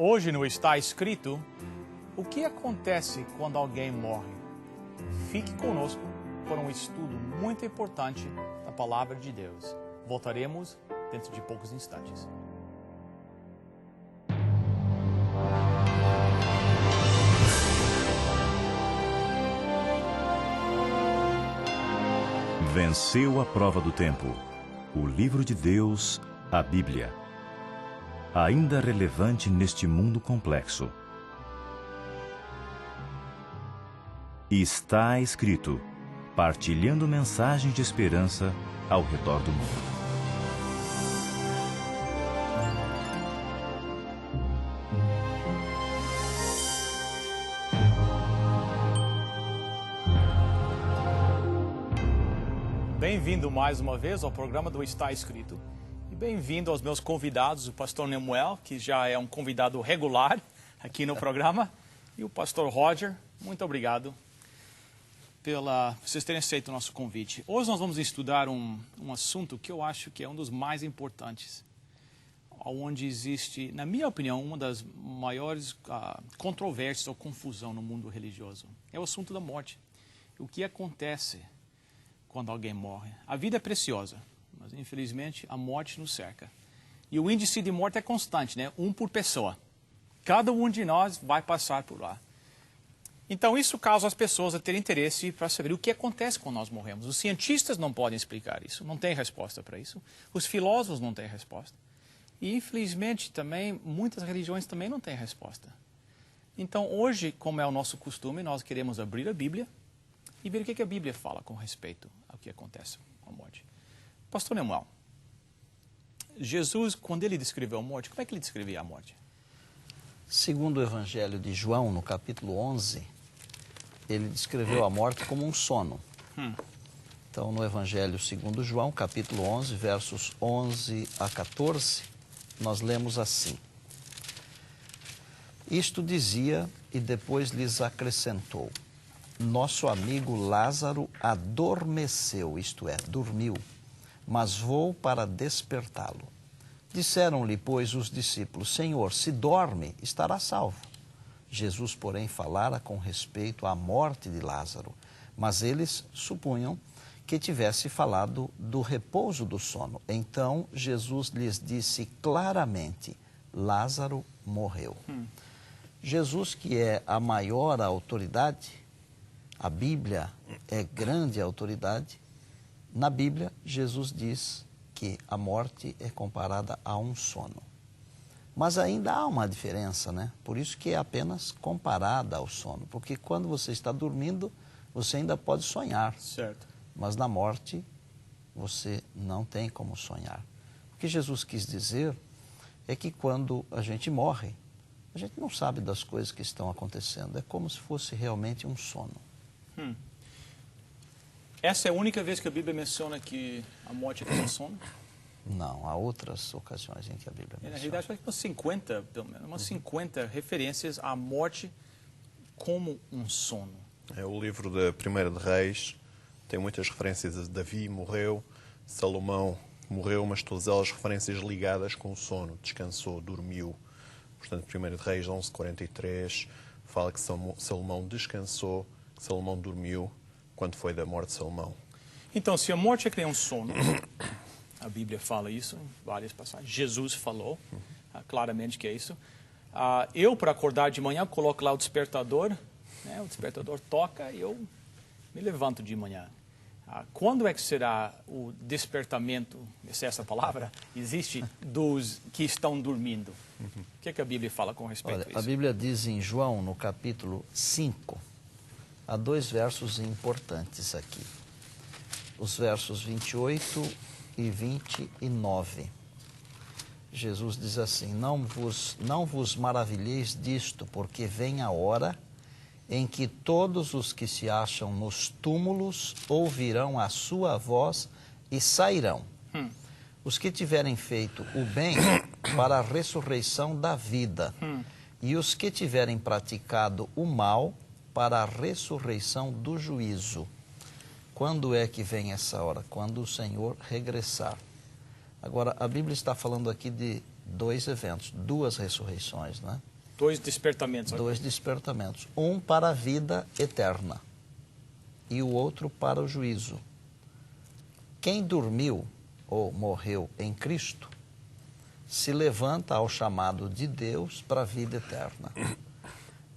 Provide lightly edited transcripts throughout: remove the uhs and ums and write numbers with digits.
Hoje não está escrito o que acontece quando alguém morre. Fique conosco para um estudo muito importante da Palavra de Deus. Voltaremos dentro de poucos instantes. Venceu a prova do tempo. O livro de Deus, a Bíblia. Ainda relevante neste mundo complexo. Está escrito, partilhando mensagens de esperança ao redor do mundo. Bem-vindo mais uma vez ao programa do Está Escrito. E bem-vindo aos meus convidados, o pastor Nemuel, que já é um convidado regular aqui no programa, e o pastor Roger. Muito obrigado pela vocês terem aceito o nosso convite. Hoje nós vamos estudar um assunto que eu acho que é um dos mais importantes, onde existe, na minha opinião, uma das maiores controvérsias ou confusão no mundo religioso. É o assunto da morte. O que acontece quando alguém morre? A vida é preciosa, mas infelizmente a morte nos cerca. E o índice de morte é constante, né? Um por pessoa. Cada um de nós vai passar por lá. Então isso causa as pessoas a terem interesse para saber o que acontece quando nós morremos. Os cientistas não podem explicar isso, não têm resposta para isso. Os filósofos não têm resposta. E infelizmente também muitas religiões também não têm resposta. Então hoje, como é o nosso costume, nós queremos abrir a Bíblia e ver o que a Bíblia fala com respeito ao que acontece com a morte. Pastor Nemuel, Jesus, quando ele descreveu a morte, como é que ele descrevia a morte? Segundo o Evangelho de João, no capítulo 11, ele descreveu a morte como um sono. Então, no Evangelho segundo João, capítulo 11, versos 11 a 14, nós lemos assim. Isto dizia e depois lhes acrescentou. Nosso amigo Lázaro adormeceu, isto é, dormiu, mas vou para despertá-lo. Disseram-lhe, pois, os discípulos, Senhor, se dorme, estará salvo. Jesus, porém, falara com respeito à morte de Lázaro, mas eles supunham que tivesse falado do repouso do sono. Então, Jesus lhes disse claramente, Lázaro morreu. Jesus, que é a maior autoridade, a Bíblia é grande autoridade. Na Bíblia, Jesus diz que a morte é comparada a um sono. Mas ainda há uma diferença, né? Por isso que é apenas comparada ao sono. Porque quando você está dormindo, você ainda pode sonhar. Certo. Mas na morte, você não tem como sonhar. O que Jesus quis dizer é que quando a gente morre, a gente não sabe das coisas que estão acontecendo. É como se fosse realmente um sono. Essa é a única vez que a Bíblia menciona que a morte é um sono? Não, há outras ocasiões em que a Bíblia menciona. Na realidade, acho que umas 50 referências à morte como um sono. É o livro da Primeira de Reis, tem muitas referências a Davi morreu, Salomão morreu, mas todas elas referências ligadas com o sono, descansou, dormiu. Portanto, Primeira de Reis 11:43 fala que Salomão descansou, que Salomão dormiu quando foi da morte de Salomão. Então, se a morte é que nem um sono, a Bíblia fala isso em várias passagens. Jesus falou claramente que é isso. Eu, para acordar de manhã, coloco lá o despertador, né? O despertador toca e eu me levanto de manhã. Quando é que será o despertamento, se essa palavra existe, dos que estão dormindo? O que a Bíblia fala com respeito a isso? A Bíblia diz em João, no capítulo 5, há dois versos importantes aqui. Os versos 28 e 29. Jesus diz assim, não vos maravilheis disto, porque vem a hora em que todos os que se acham nos túmulos ouvirão a sua voz e sairão. Os que tiverem feito o bem para a ressurreição da vida, e os que tiverem praticado o mal para a ressurreição do juízo. Quando é que vem essa hora? Quando o Senhor regressar. Agora, a Bíblia está falando aqui de dois eventos, duas ressurreições, né? Dois despertamentos. Dois despertamentos. Um para a vida eterna e o outro para o juízo. Quem dormiu ou morreu em Cristo se levanta ao chamado de Deus para a vida eterna.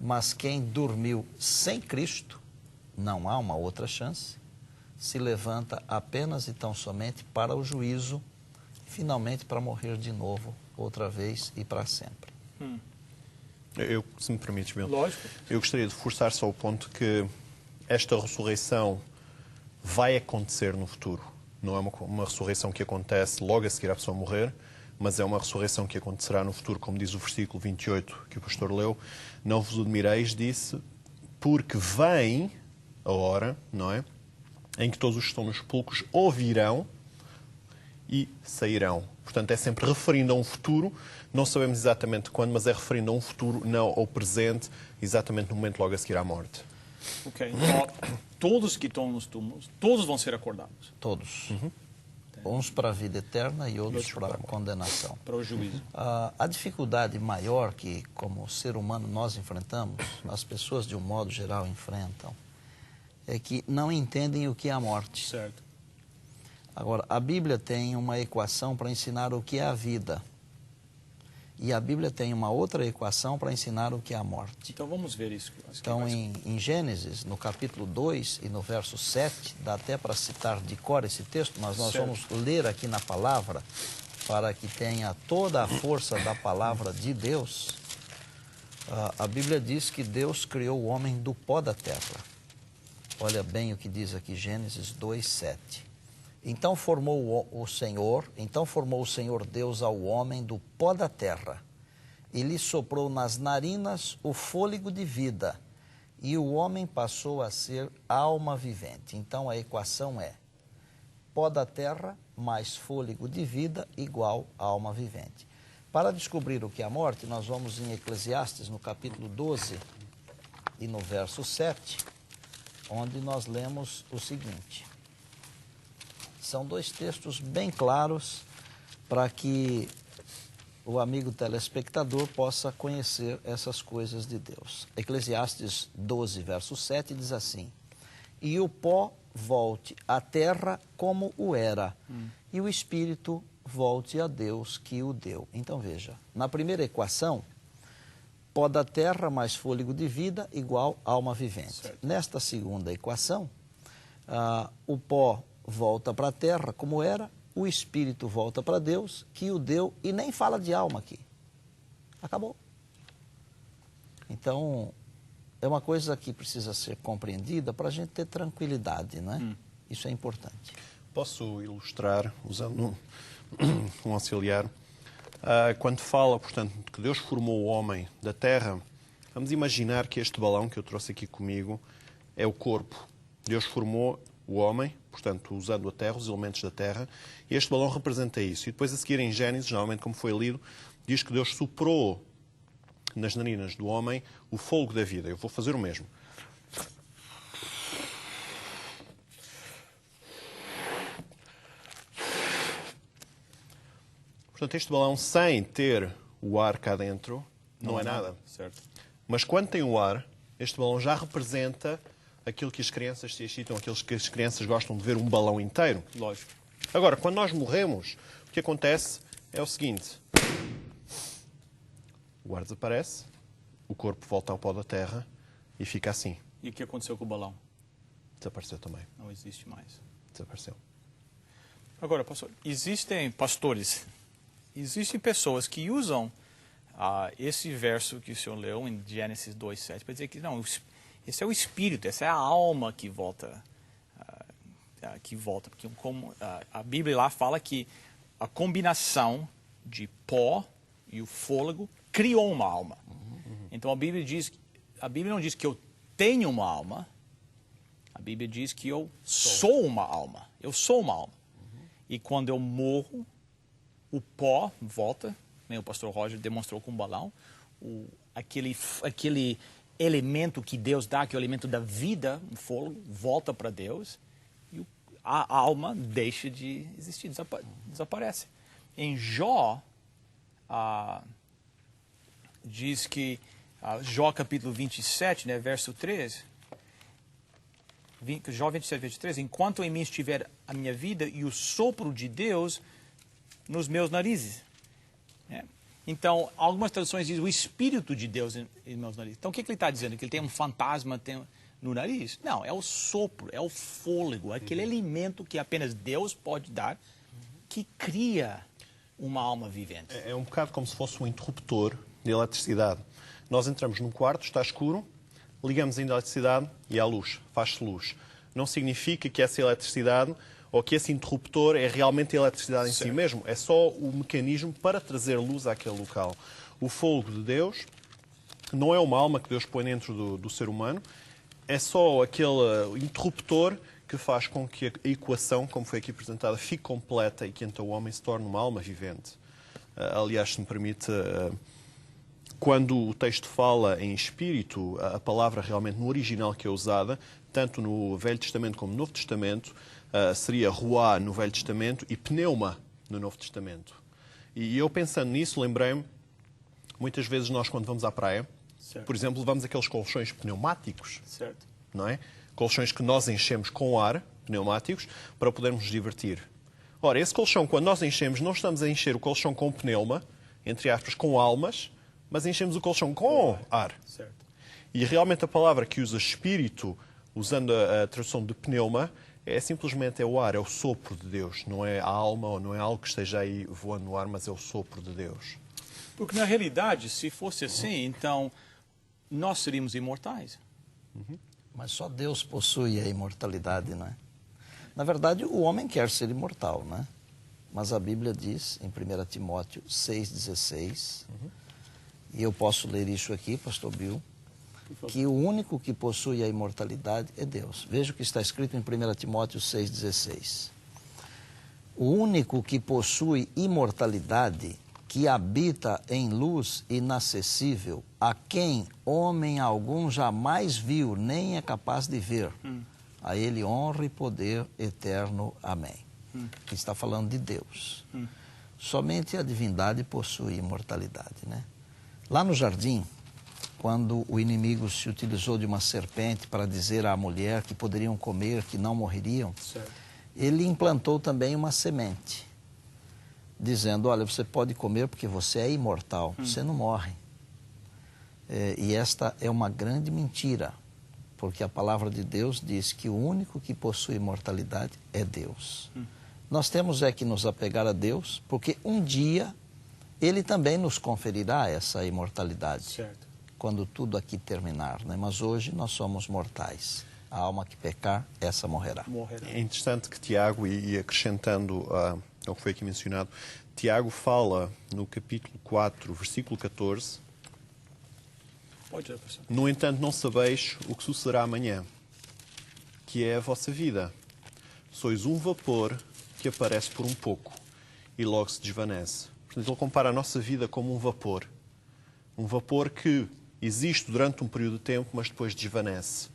Mas quem dormiu sem Cristo, não há uma outra chance, se levanta apenas e tão somente para o juízo, finalmente para morrer de novo, outra vez e para sempre. Se me permites, Bill, Lógico. eu gostaria de reforçar só o ponto que esta ressurreição vai acontecer no futuro. Não é uma ressurreição que acontece logo a seguir à pessoa morrer, mas é uma ressurreição que acontecerá no futuro, como diz o versículo 28 que o pastor leu. Não vos admireis, disse, porque vem a hora, não é? Em que todos os que estão nos sepulcros ouvirão e sairão. Portanto, é sempre referindo a um futuro, não sabemos exatamente quando, mas é referindo a um futuro, não ao presente, exatamente no momento logo a seguir à morte. Ok, então, todos que estão nos túmulos, todos vão ser acordados. Todos. Uns para a vida eterna e outros para a condenação. Para o juízo. A dificuldade maior que, como ser humano, nós enfrentamos, as pessoas de um modo geral enfrentam, é que não entendem o que é a morte. Certo. Agora, a Bíblia tem uma equação para ensinar o que é a vida. E a Bíblia tem uma outra equação para ensinar o que é a morte. Então vamos ver isso. Então, em Gênesis, no capítulo 2 e no verso 7, dá até para citar de cor esse texto, mas nós Certo. vamos ler aqui na palavra, para que tenha toda a força da palavra de Deus. A Bíblia diz que Deus criou o homem do pó da terra. Olha bem o que diz aqui Gênesis 2, 7. Então formou o Senhor Deus ao homem do pó da terra, e lhe soprou nas narinas o fôlego de vida, e o homem passou a ser alma vivente. Então a equação é pó da terra mais fôlego de vida igual alma vivente. Para descobrir o que é a morte, nós vamos em Eclesiastes, no capítulo 12 e no verso 7, onde nós lemos o seguinte. São dois textos bem claros para que o amigo telespectador possa conhecer essas coisas de Deus. Eclesiastes 12, verso 7 diz assim: e o pó volte à terra como o era, e o espírito volte a Deus que o deu. Então veja, na primeira equação, pó da terra mais fôlego de vida igual alma vivente. Certo. Nesta segunda equação, o pó volta para a terra como era, o espírito volta para Deus que o deu, e nem fala de alma aqui. Acabou. Então, é uma coisa que precisa ser compreendida para a gente ter tranquilidade, né? Isso é importante. Posso ilustrar usando um auxiliar? Quando fala, portanto, que Deus formou o homem da terra, vamos imaginar que este balão que eu trouxe aqui comigo é o corpo. Deus formou o homem, portanto, usando a terra, os elementos da terra, e este balão representa isso. E depois, a seguir, em Gênesis, normalmente como foi lido, diz que Deus soprou nas narinas do homem o fôlego da vida. Eu vou fazer o mesmo. Portanto, este balão, sem ter o ar cá dentro, não é nada. Certo. Mas quando tem o ar, este balão já representa aquilo que as crianças se excitam, aquilo que as crianças gostam de ver, um balão inteiro. Lógico. Agora, quando nós morremos, o que acontece é o seguinte: o ar desaparece, o corpo volta ao pó da terra e fica assim. E o que aconteceu com o balão? Desapareceu também. Não existe mais. Desapareceu. Agora, pastor, existem pessoas que usam esse verso que o senhor leu em Gênesis 2:7 para dizer que não, esse é o espírito, essa é a alma que volta, porque como a Bíblia lá fala que a combinação de pó e o fôlego criou uma alma. Então a Bíblia não diz que eu tenho uma alma, a Bíblia diz que eu sou uma alma. Eu sou uma alma. E quando eu morro, o pó volta, né, o pastor Roger demonstrou com o balão, aquele elemento que Deus dá, que é o elemento da vida, o fôlego, volta para Deus, e a alma deixa de existir, desaparece. Em Jó, diz que, Jó capítulo 27, né, verso 13, Jó 27, verso 13, enquanto em mim estiver a minha vida e o sopro de Deus nos meus narizes. Então, algumas traduções dizem o Espírito de Deus em meus narizes. Então, o que ele está dizendo? Que ele tem um fantasma no nariz? Não, é o sopro, é o fôlego, aquele alimento que apenas Deus pode dar, que cria uma alma vivente. É um bocado como se fosse um interruptor de eletricidade. Nós entramos num quarto, está escuro, ligamos a eletricidade e há luz, faz-se luz. Não significa que essa eletricidade ou que esse interruptor é realmente a eletricidade em si mesmo. É só o mecanismo para trazer luz àquele local. O fogo de Deus não é uma alma que Deus põe dentro do ser humano, é só aquele interruptor que faz com que a equação, como foi aqui apresentada, fique completa e que então o homem se torne uma alma vivente. Aliás, se me permite, quando o texto fala em espírito, a palavra realmente no original que é usada, tanto no Velho Testamento como no Novo Testamento, seria ruá no Velho Testamento e pneuma no Novo Testamento. E eu pensando nisso, lembrei-me, muitas vezes nós quando vamos à praia, por exemplo, levamos aqueles colchões pneumáticos, não é? Colchões que nós enchemos com ar, pneumáticos, para podermos nos divertir. Ora, esse colchão, quando nós enchemos, não estamos a encher o colchão com pneuma, entre aspas, com almas, mas enchemos o colchão com ar. E realmente a palavra que usa espírito, usando a tradução de pneuma, é simplesmente o ar, é o sopro de Deus. Não é a alma ou não é algo que esteja aí voando no ar, mas é o sopro de Deus. Porque na realidade, se fosse assim, então nós seríamos imortais. Mas só Deus possui a imortalidade, não é? Na verdade, o homem quer ser imortal, né? Mas a Bíblia diz, em 1 Timóteo 6,16, e eu posso ler isso aqui, pastor Bill, que o único que possui a imortalidade é Deus. Veja o que está escrito em 1 Timóteo 6,16. O único que possui imortalidade, que habita em luz inacessível, a quem homem algum jamais viu, nem é capaz de ver. A ele honra e poder eterno. Amém. Que está falando de Deus. Somente a divindade possui imortalidade, né? Lá no jardim, quando o inimigo se utilizou de uma serpente para dizer à mulher que poderiam comer, que não morreriam, ele implantou também uma semente, dizendo, olha, você pode comer porque você é imortal, você não morre. E esta é uma grande mentira, porque a palavra de Deus diz que o único que possui imortalidade é Deus. Nós temos que nos apegar a Deus, porque um dia Ele também nos conferirá essa imortalidade, quando tudo aqui terminar, né? Mas hoje nós somos mortais. A alma que pecar, essa morrerá. É interessante que Tiago, e acrescentando ao que foi aqui mencionado, Tiago fala no capítulo 4, versículo 14, no entanto não sabeis o que sucederá amanhã, que é a vossa vida. Sois um vapor que aparece por um pouco e logo se desvanece. Portanto, ele compara a nossa vida como um vapor que existe durante um período de tempo, mas depois desvanece.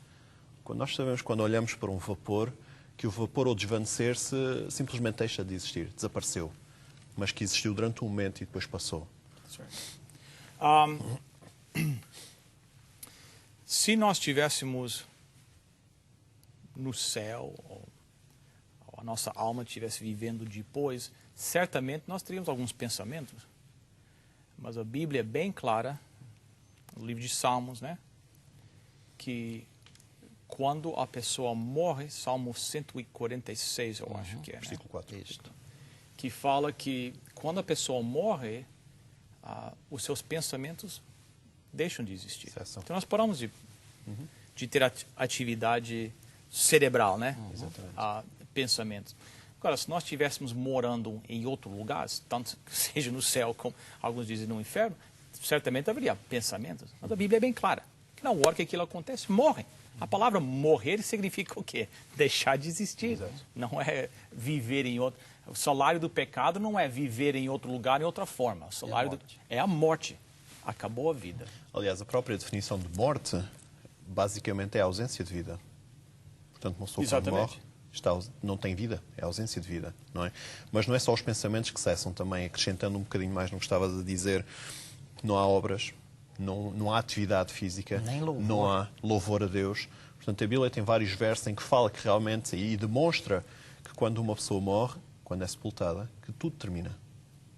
Quando nós sabemos, quando olhamos para um vapor, que o vapor ao desvanecer-se simplesmente deixa de existir, desapareceu, mas que existiu durante um momento e depois passou. Se nós estivéssemos no céu, ou a nossa alma estivesse vivendo depois, certamente nós teríamos alguns pensamentos. Mas a Bíblia é bem clara, no livro de Salmos, né? Que quando a pessoa morre, Salmo 146, eu acho que é, versículo 4. Que fala que quando a pessoa morre, os seus pensamentos deixam de existir. Então nós paramos de ter atividade cerebral, né? Pensamentos. Agora, se nós estivéssemos morando em outro lugar, tanto seja no céu como alguns dizem no inferno, certamente haveria pensamentos. Mas a Bíblia é bem clara. Que na hora que aquilo acontece, morrem. A palavra morrer significa o quê? Deixar de existir. Não é viver em outro... O salário do pecado não é viver em outro lugar, em outra forma. O salário é a morte. Acabou a vida. Aliás, a própria definição de morte, basicamente, é a ausência de vida. Portanto, uma pessoa quando morre, não tem vida, é ausência de vida, não é? Mas não é só os pensamentos que cessam também, acrescentando um bocadinho mais no que estavas a dizer, não há obras, não há atividade física, nem louvor. Não há louvor a Deus. Portanto, a Bíblia tem vários versos em que fala que realmente, e demonstra que quando uma pessoa morre, quando é sepultada, que tudo termina,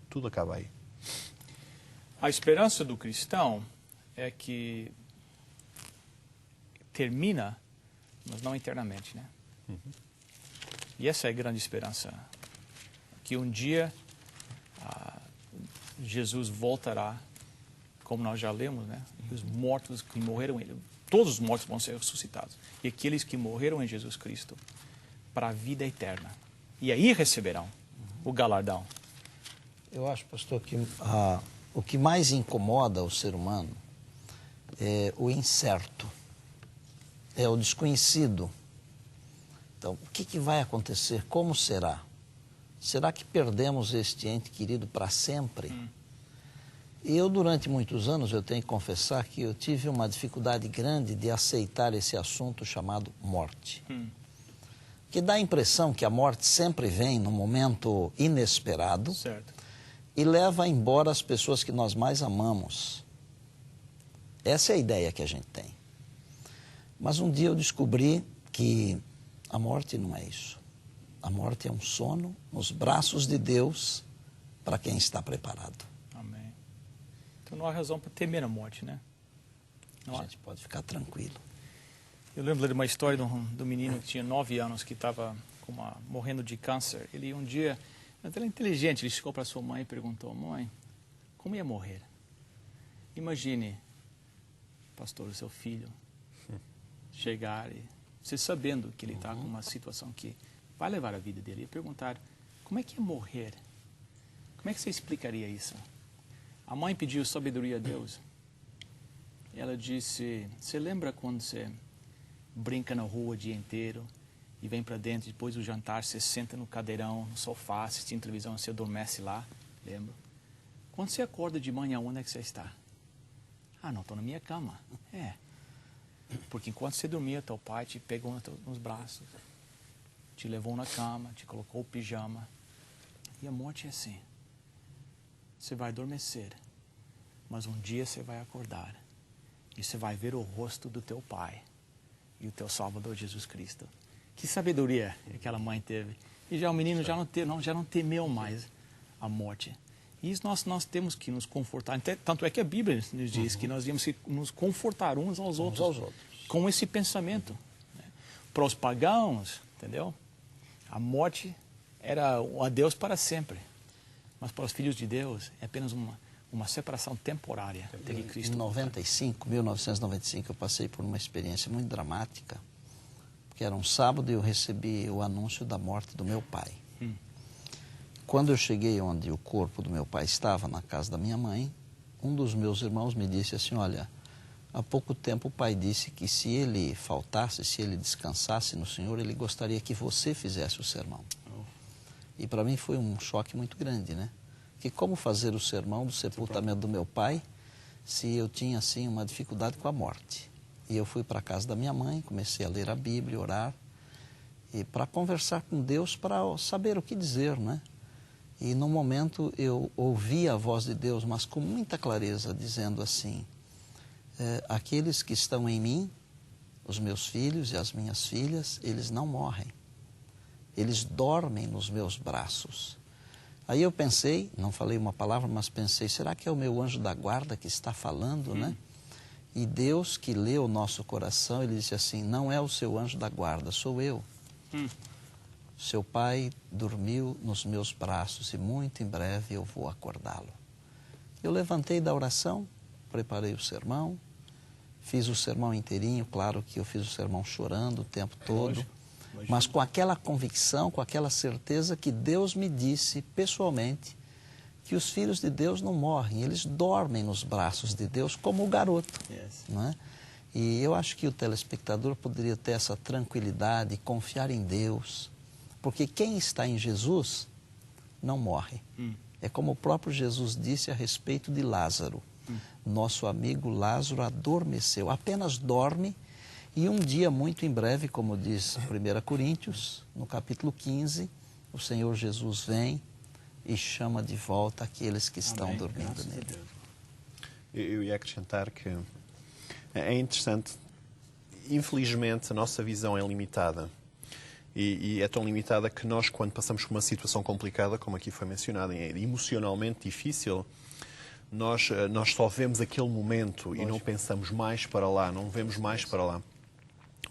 tudo acaba aí. A esperança do cristão é que termina, mas não eternamente, né? E essa é a grande esperança, que um dia Jesus voltará, como nós já lemos, né? E os mortos que morreram, todos os mortos vão ser ressuscitados. E aqueles que morreram em Jesus Cristo para a vida eterna. E aí receberão o galardão. Eu acho, pastor, que o que mais incomoda o ser humano é o incerto, é o desconhecido. Então, o que vai acontecer? Como será? Será que perdemos este ente querido para sempre? E eu, durante muitos anos, eu tenho que confessar que eu tive uma dificuldade grande de aceitar esse assunto chamado morte. Que dá a impressão que a morte sempre vem num momento inesperado. Certo. E leva embora as pessoas que nós mais amamos. Essa é a ideia que a gente tem. Mas um dia eu descobri que a morte não é isso. A morte é um sono nos braços de Deus para quem está preparado. Amém. Então não há razão para temer a morte, né? Não há. A gente pode ficar tranquilo. Eu lembro de uma história do menino que tinha 9 anos, que estava morrendo de câncer. Ele um dia, ele era inteligente, ele chegou para sua mãe e perguntou: mãe, como ia morrer? Imagine, pastor, o seu filho chegar e você sabendo que ele está com uma situação que vai levar a vida dele, e perguntar: como é que é morrer? Como é que você explicaria isso? A mãe pediu sabedoria a Deus. Ela disse: você lembra quando você brinca na rua o dia inteiro e vem para dentro, depois do jantar você senta no cadeirão, no sofá, assistindo televisão, você adormece lá? Lembra? Quando você acorda de manhã, onde é que você está? Ah, não, estou na minha cama. É. Porque enquanto você dormia, teu pai te pegou nos braços, te levou na cama, te colocou o pijama. E a morte é assim. Você vai adormecer, mas um dia você vai acordar e você vai ver o rosto do teu pai e o teu Salvador Jesus Cristo. Que sabedoria aquela mãe teve. E já o menino já não temeu mais a morte. E isso nós temos que nos confortar. Tanto é que a Bíblia nos diz que nós temos que nos confortar uns aos outros. Com esse pensamento. Né? Para os pagãos, entendeu? A morte era um adeus para sempre. Mas para os filhos de Deus é apenas uma separação temporária até que Cristo Em 1995, eu passei por uma experiência muito dramática, porque era um sábado e eu recebi o anúncio da morte do meu pai. Quando eu cheguei onde o corpo do meu pai estava, na casa da minha mãe, um dos meus irmãos me disse assim: olha, há pouco tempo o pai disse que se ele faltasse, se ele descansasse no Senhor, ele gostaria que você fizesse o sermão. E para mim foi um choque muito grande, né? Que como fazer o sermão do sepultamento do meu pai se eu tinha, assim, uma dificuldade com a morte? E eu fui para a casa da minha mãe, comecei a ler a Bíblia, orar, e para conversar com Deus, para saber o que dizer, né? E no momento eu ouvi a voz de Deus, mas com muita clareza, dizendo assim: aqueles que estão em mim, os meus filhos e as minhas filhas, eles não morrem. Eles dormem nos meus braços. Aí eu pensei, não falei uma palavra, mas pensei: será que é o meu anjo da guarda que está falando, né? E Deus, que lê o nosso coração, ele disse assim: não é o seu anjo da guarda, sou eu. Seu pai dormiu nos meus braços e muito em breve eu vou acordá-lo. Eu levantei da oração, preparei o sermão, fiz o sermão inteirinho. Claro que eu fiz o sermão chorando o tempo todo, mas com aquela convicção, com aquela certeza que Deus me disse pessoalmente que os filhos de Deus não morrem, eles dormem nos braços de Deus como o garoto. Não é? E eu acho que o telespectador poderia ter essa tranquilidade, confiar em Deus, porque quem está em Jesus não morre. É como o próprio Jesus disse a respeito de Lázaro. Nosso amigo Lázaro adormeceu, apenas dorme, E um dia muito em breve, como diz 1 Coríntios, no capítulo 15, o Senhor Jesus vem e chama de volta aqueles que estão Amém. dormindo Graças a nele. Deus. Eu ia acrescentar que é interessante, infelizmente a nossa visão é limitada. E é tão limitada que nós, quando passamos por uma situação complicada, como aqui foi mencionado, emocionalmente difícil, nós só vemos aquele momento e não pensamos mais para lá, não vemos mais para lá.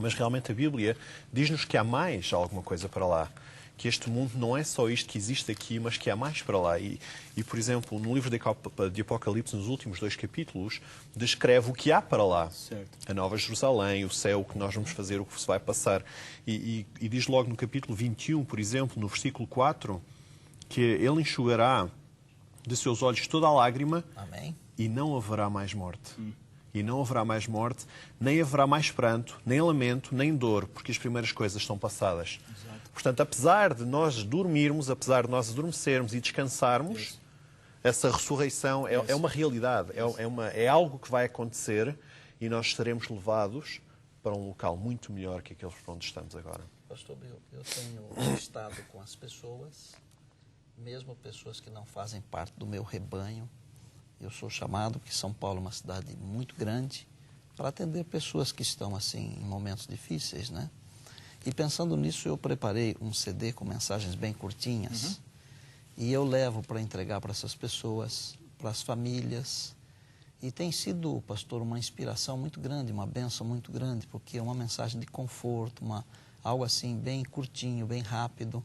Mas realmente a Bíblia diz-nos que há mais alguma coisa para lá. Que este mundo não é só isto que existe aqui, mas que há mais para lá. E por exemplo, no livro de Apocalipse, nos últimos 2 capítulos, descreve o que há para lá. Certo. A Nova Jerusalém, o céu, o que nós vamos fazer, o que se vai passar. E diz logo no capítulo 21, por exemplo, no versículo 4, que ele enxugará de seus olhos toda a lágrima. Amém? E não haverá mais morte. E não haverá mais morte, nem haverá mais pranto, nem lamento, nem dor, porque as primeiras coisas estão passadas. Exato. Portanto, apesar de nós dormirmos, apesar de nós adormecermos e descansarmos, essa ressurreição é uma realidade, é algo que vai acontecer e nós seremos levados para um local muito melhor que aquele onde estamos agora. Pastor Bill, eu tenho estado com as pessoas, mesmo pessoas que não fazem parte do meu rebanho. Eu sou chamado, porque São Paulo é uma cidade muito grande, para atender pessoas que estão assim em momentos difíceis, né? E pensando nisso, eu preparei um CD com mensagens bem curtinhas. E eu levo para entregar para essas pessoas, para as famílias. E tem sido, pastor, uma inspiração muito grande, uma bênção muito grande, porque é uma mensagem de conforto, algo assim bem curtinho, bem rápido.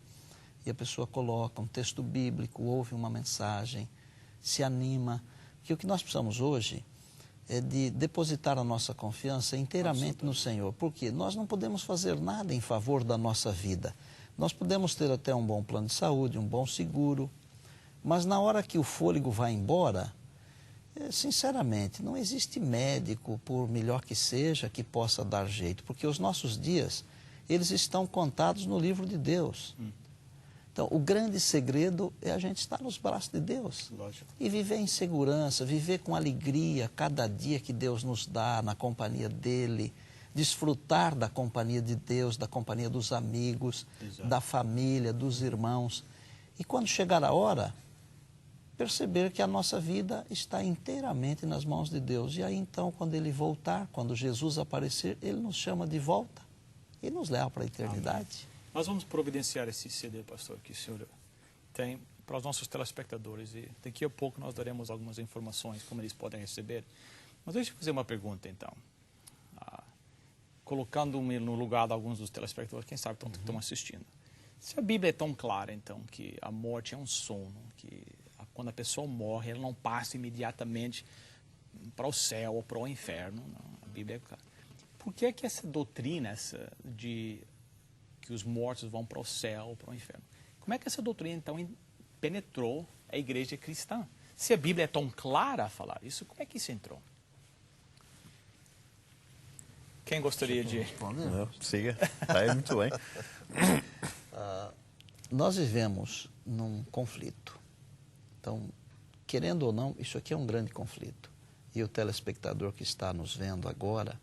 E a pessoa coloca um texto bíblico, ouve uma mensagem, se anima. Porque o que nós precisamos hoje é de depositar a nossa confiança inteiramente no Senhor. Porque nós não podemos fazer nada em favor da nossa vida. Nós podemos ter até um bom plano de saúde, um bom seguro, mas na hora que o fôlego vai embora, sinceramente, não existe médico, por melhor que seja, que possa dar jeito. Porque os nossos dias, eles estão contados no livro de Deus. Então, o grande segredo é a gente estar nos braços de Deus. Lógico. E viver em segurança, viver com alegria cada dia que Deus nos dá na companhia dEle, desfrutar da companhia de Deus, da companhia dos amigos, Exato. da família, dos irmãos. E quando chegar a hora, perceber que a nossa vida está inteiramente nas mãos de Deus. E aí então, quando Ele voltar, quando Jesus aparecer, Ele nos chama de volta e nos leva para a eternidade. Nós vamos providenciar esse CD, pastor, que o senhor tem para os nossos telespectadores. E daqui a pouco nós daremos algumas informações, como eles podem receber. Mas deixa eu fazer uma pergunta, então. Colocando-me no lugar de alguns dos telespectadores, quem sabe estão assistindo. Se a Bíblia é tão clara, então, que a morte é um sono, que quando a pessoa morre, ela não passa imediatamente para o céu ou para o inferno. Não, a Bíblia é clara. Por que essa doutrina de que os mortos vão para o céu ou para o inferno? Como é que essa doutrina, então, penetrou a igreja cristã? Se a Bíblia é tão clara a falar isso, como é que isso entrou? Quem gostaria de... Não, siga. Muito bem. Nós vivemos num conflito. Então, querendo ou não, isso aqui é um grande conflito. E o telespectador que está nos vendo agora,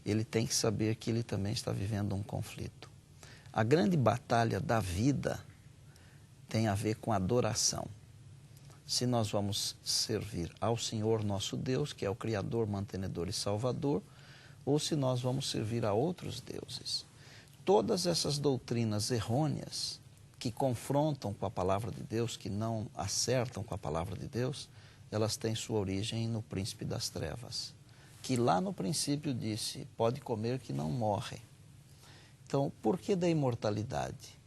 ele tem que saber que ele também está vivendo um conflito. A grande batalha da vida tem a ver com adoração. Se nós vamos servir ao Senhor nosso Deus, que é o Criador, Mantenedor e Salvador, ou se nós vamos servir a outros deuses. Todas essas doutrinas errôneas que confrontam com a palavra de Deus, que não acertam com a palavra de Deus, elas têm sua origem no príncipe das trevas, que lá no princípio disse, pode comer que não morre. Então, por que da imortalidade?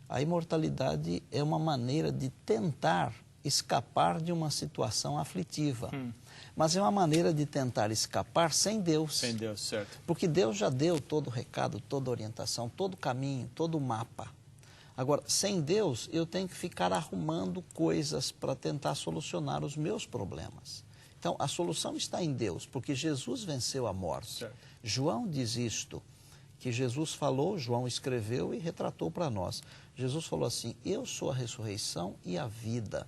A imortalidade é uma maneira de tentar escapar de uma situação aflitiva. Mas é uma maneira de tentar escapar sem Deus. Sem Deus, certo. Porque Deus já deu todo o recado, toda a orientação, todo o caminho, todo o mapa. Agora, sem Deus, eu tenho que ficar arrumando coisas para tentar solucionar os meus problemas. Então, a solução está em Deus, porque Jesus venceu a morte. Certo. João diz isto, que Jesus falou, João escreveu e retratou para nós. Jesus falou assim, eu sou a ressurreição e a vida.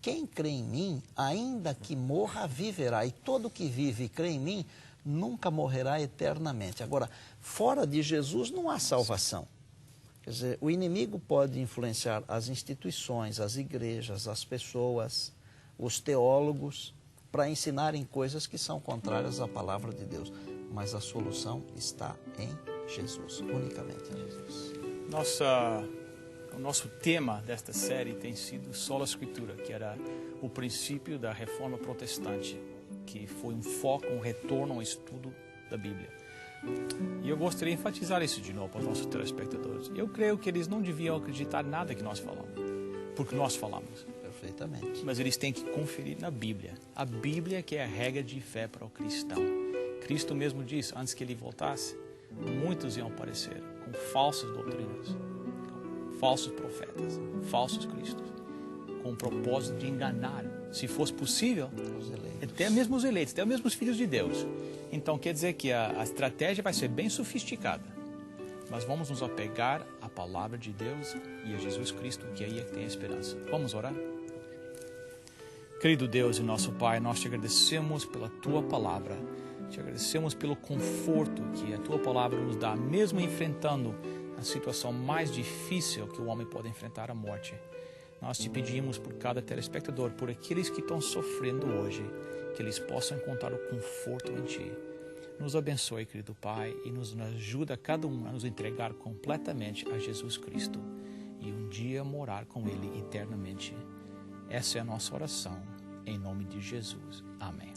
Quem crê em mim, ainda que morra, viverá. E todo que vive e crê em mim, nunca morrerá eternamente. Agora, fora de Jesus não há salvação. Quer dizer, o inimigo pode influenciar as instituições, as igrejas, as pessoas, os teólogos, para ensinarem coisas que são contrárias à palavra de Deus. Mas a solução está em Jesus, unicamente em Jesus. O nosso tema desta série tem sido Sola Escritura, que era o princípio da Reforma Protestante, que foi um foco, um retorno ao estudo da Bíblia. E eu gostaria de enfatizar isso de novo para os nossos telespectadores. Eu creio que eles não deviam acreditar em nada que nós falamos, porque nós falamos. Perfeitamente. Mas eles têm que conferir na Bíblia. A Bíblia que é a regra de fé para o cristão. Cristo mesmo disse, antes que ele voltasse, muitos iam aparecer com falsas doutrinas, com falsos profetas, falsos cristos, com o propósito de enganar, se fosse possível, até mesmo os eleitos, até mesmo os filhos de Deus. Então quer dizer que a estratégia vai ser bem sofisticada, mas vamos nos apegar à palavra de Deus e a Jesus Cristo, que aí é que tem a esperança. Vamos orar? Querido Deus e nosso Pai, nós te agradecemos pela Tua palavra, te agradecemos pelo conforto que a Tua palavra nos dá, mesmo enfrentando a situação mais difícil que o homem pode enfrentar, a morte. Nós te pedimos por cada telespectador, por aqueles que estão sofrendo hoje, que eles possam encontrar o conforto em Ti. Nos abençoe, querido Pai, e nos ajuda cada um a nos entregar completamente a Jesus Cristo e um dia morar com Ele eternamente. Essa é a nossa oração, em nome de Jesus. Amém.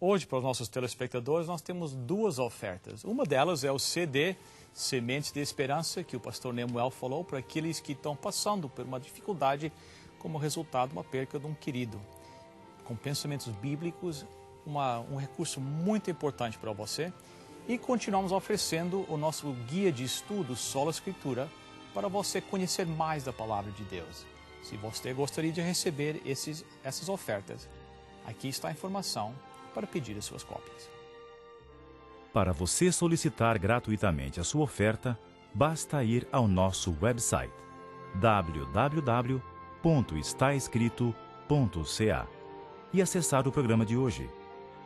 Hoje, para os nossos telespectadores, nós temos duas ofertas. Uma delas é o CD Sementes de Esperança, que o pastor Nemuel falou, para aqueles que estão passando por uma dificuldade como resultado de uma perca de um querido. Com pensamentos bíblicos, um recurso muito importante para você. E continuamos oferecendo o nosso guia de estudo Sola Escritura, para você conhecer mais da palavra de Deus. Se você gostaria de receber essas ofertas, aqui está a informação para pedir as suas cópias. Para você solicitar gratuitamente a sua oferta, basta ir ao nosso website www.estaescrito.ca e acessar o programa de hoje.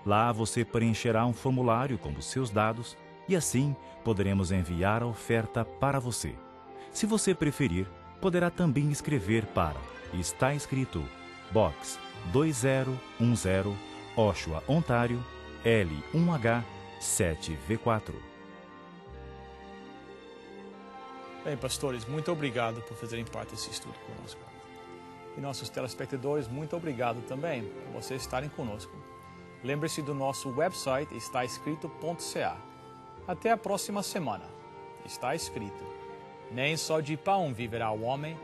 Lá você preencherá um formulário com os seus dados e assim poderemos enviar a oferta para você. Se você preferir, poderá também escrever para Está Escrito, Box 2010, Oshawa, Ontário, L1H7V4. Bem, pastores, muito obrigado por fazerem parte desse estudo conosco. E nossos telespectadores, muito obrigado também por vocês estarem conosco. Lembre-se do nosso website, estaescrito.ca. Até a próxima semana. Está escrito: nem só de pão viverá o homem,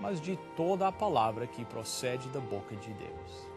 mas de toda a palavra que procede da boca de Deus.